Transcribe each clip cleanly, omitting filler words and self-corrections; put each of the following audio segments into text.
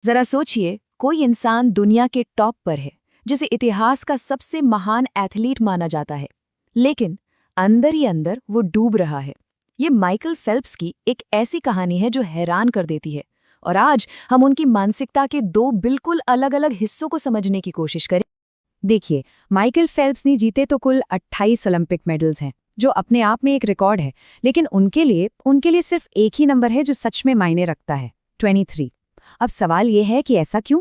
जरा सोचिए, कोई इंसान दुनिया के टॉप पर है, जिसे इतिहास का सबसे महान एथलीट माना जाता है, लेकिन अंदर ही अंदर वो डूब रहा है। ये माइकल फेल्प्स की एक ऐसी कहानी है जो हैरान कर देती है। और आज हम उनकी मानसिकता के दो बिल्कुल अलग अलग हिस्सों को समझने की कोशिश करें। देखिए, माइकल फेल्प्स ने जीते तो कुल 28 ओलंपिक मेडल्स हैं, जो अपने आप में एक रिकॉर्ड है। लेकिन उनके लिए सिर्फ एक ही नंबर है जो सच में मायने रखता है, 23। अब सवाल ये है कि ऐसा क्यों?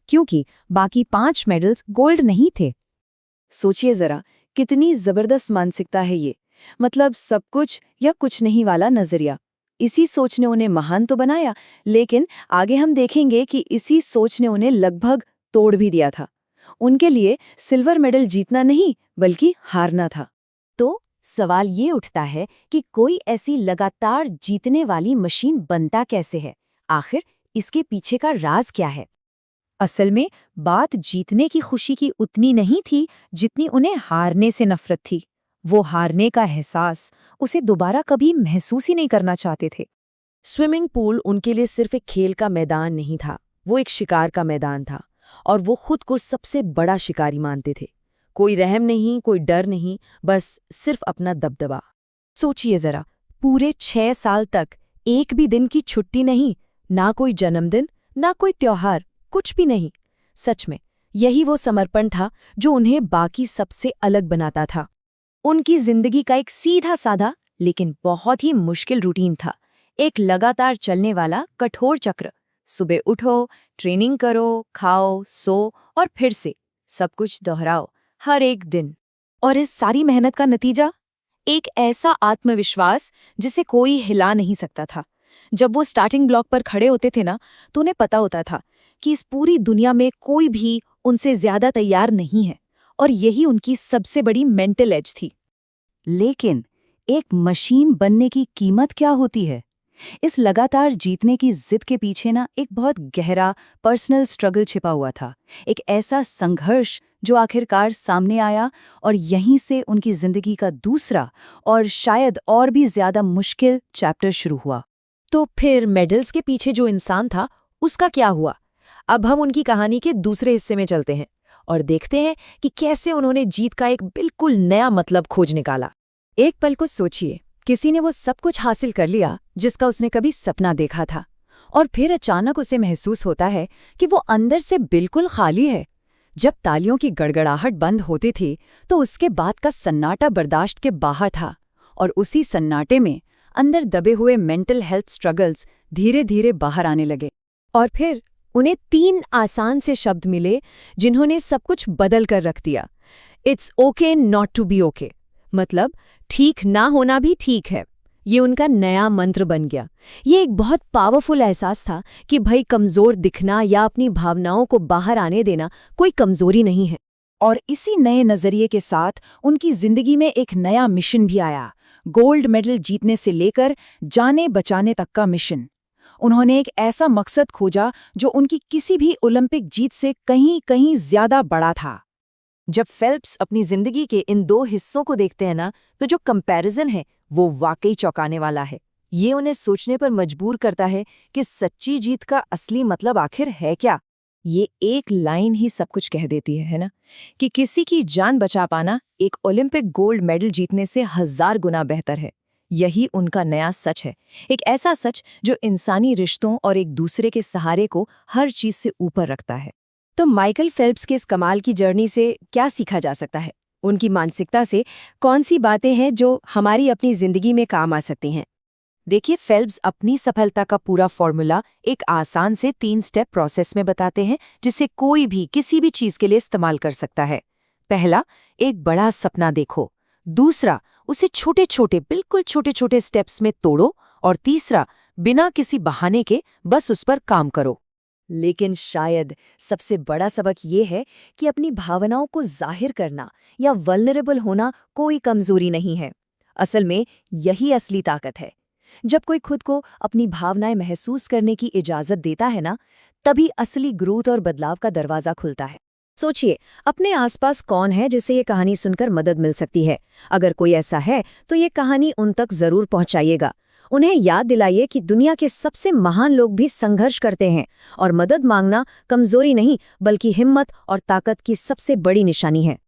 क्योंकि बाकी 5 मेडल्स गोल्ड नहीं थे। सोचिए जरा, कितनी जबरदस्त मानसिकता है ये। मतलब सब कुछ या कुछ नहीं वाला नजरिया। इसी सोच ने उन्हें महान तो बनाया, लेकिन आगे हम देखेंगे कि इसी सोच ने उन्हें लगभग तोड़ भी दिया था। उनके लिए सिल्वर मेडल जीतना नहीं, बल्कि हारना था। तो सवाल ये उठता है कि कोई ऐसी लगातार जीतने वाली मशीन बनता कैसे है? आखिर इसके पीछे का राज क्या है? असल में बात जीतने की खुशी की उतनी नहीं थी जितनी उन्हें हारने से नफरत थी। वो हारने का एहसास उसे दोबारा कभी महसूस ही नहीं करना चाहते थे। स्विमिंग पूल उनके लिए सिर्फ एक खेल का मैदान नहीं था, वो एक शिकार का मैदान था। और वो खुद को सबसे बड़ा शिकारी मानते थे। कोई रहम नहीं, कोई डर नहीं, बस सिर्फ अपना दबदबा। सोचिए जरा, पूरे 6 साल तक एक भी दिन की छुट्टी नहीं, ना कोई जन्मदिन, ना कोई त्योहार, कुछ भी नहीं। सच में यही वो समर्पण था जो उन्हें बाकी सबसे अलग बनाता था। उनकी जिंदगी का एक सीधा साधा लेकिन बहुत ही मुश्किल रूटीन था। एक लगातार चलने वाला कठोर चक्र। सुबह उठो, ट्रेनिंग करो, खाओ, सो और फिर से सब कुछ दोहराओ, हर एक दिन। और इस सारी मेहनत का नतीजा? एक ऐसा आत्मविश्वास जिसे कोई हिला नहीं सकता था। जब वो स्टार्टिंग ब्लॉक पर खड़े होते थे ना, तो उन्हें पता होता था कि इस पूरी दुनिया में कोई भी उनसे ज्यादा तैयार नहीं है। और यही उनकी सबसे बड़ी मेंटल एज थी। लेकिन एक मशीन बनने की कीमत क्या होती है? इस लगातार जीतने की जिद के पीछे ना एक बहुत गहरा पर्सनल स्ट्रगल छिपा हुआ था। एक ऐसा संघर्ष जो आखिरकार सामने आया, और यहीं से उनकी जिंदगी का दूसरा और शायद और भी ज्यादा मुश्किल चैप्टर शुरू हुआ। तो फिर मेडल्स के पीछे जो इंसान था, उसका क्या हुआ? अब हम उनकी कहानी के दूसरे हिस्से में चलते हैं और देखते हैं कि कैसे उन्होंने जीत का एक बिल्कुल नया मतलब खोज निकाला। एक पल को सोचिए, किसी ने वो सब कुछ हासिल कर लिया जिसका उसने कभी सपना देखा था, और फिर अचानक उसे महसूस होता है कि वो अंदर से बिल्कुल खाली है। जब तालियों की गड़गड़ाहट बंद होती थी, तो उसके बाद का सन्नाटा बर्दाश्त के बाहर था। और उसी सन्नाटे में अंदर दबे हुए मेंटल हेल्थ स्ट्रगल्स धीरे धीरे बाहर आने लगे। और फिर उन्हें 3 आसान से शब्द मिले जिन्होंने सब कुछ बदल कर रख दिया। It's okay not to be okay. मतलब ठीक ना होना भी ठीक है। ये उनका नया मंत्र बन गया। ये एक बहुत पावरफुल एहसास था कि भाई, कमजोर दिखना या अपनी भावनाओं को बाहर आने देना कोई कमजोरी नहीं है। और इसी नए नजरिए के साथ उनकी जिंदगी में एक नया मिशन भी आया। गोल्ड मेडल जीतने से लेकर जाने बचाने तक का मिशन। उन्होंने एक ऐसा मकसद खोजा जो उनकी किसी भी ओलंपिक जीत से कहीं कहीं ज्यादा बड़ा था। जब फेल्प्स अपनी जिंदगी के इन दो हिस्सों को देखते हैं ना, तो जो कंपैरिजन है वो वाकई चौंकाने वाला है। ये उन्हें सोचने पर मजबूर करता है कि सच्ची जीत का असली मतलब आखिर है क्या। ये एक लाइन ही सब कुछ कह देती है ना? कि किसी की जान बचा पाना एक ओलंपिक गोल्ड मेडल जीतने से 1000 गुना बेहतर है। यही उनका नया सच है। एक ऐसा सच जो इंसानी रिश्तों और एक दूसरे के सहारे को हर चीज से ऊपर रखता है। तो माइकल फेल्प्स के इस कमाल की जर्नी से क्या सीखा जा सकता है? उनकी मानसिकता से कौन सी बातें हैं जो हमारी अपनी जिंदगी में काम आ सकती हैं? देखिए, फेल्प्स अपनी सफलता का पूरा फॉर्मूला एक आसान से 3 स्टेप प्रोसेस में बताते हैं, जिसे कोई भी किसी भी चीज के लिए इस्तेमाल कर सकता है। पहला, एक बड़ा सपना देखो। दूसरा, उसे छोटे छोटे, बिल्कुल छोटे छोटे स्टेप्स में तोड़ो। और तीसरा, बिना किसी बहाने के बस उस पर काम करो। लेकिन शायद सबसे बड़ा सबक ये है कि अपनी भावनाओं को जाहिर करना या वल्नरेबल होना कोई कमजोरी नहीं है। असल में यही असली ताकत है। जब कोई खुद को अपनी भावनाएं महसूस करने की इजाजत देता है ना, तभी असली ग्रोथ और बदलाव का दरवाजा खुलता है। सोचिए, अपने आसपास कौन है जिसे ये कहानी सुनकर मदद मिल सकती है? अगर कोई ऐसा है तो ये कहानी उन तक जरूर पहुंचाइएगा। उन्हें याद दिलाइए कि दुनिया के सबसे महान लोग भी संघर्ष करते हैं और मदद मांगना कमजोरी नहीं बल्कि हिम्मत और ताकत की सबसे बड़ी निशानी है।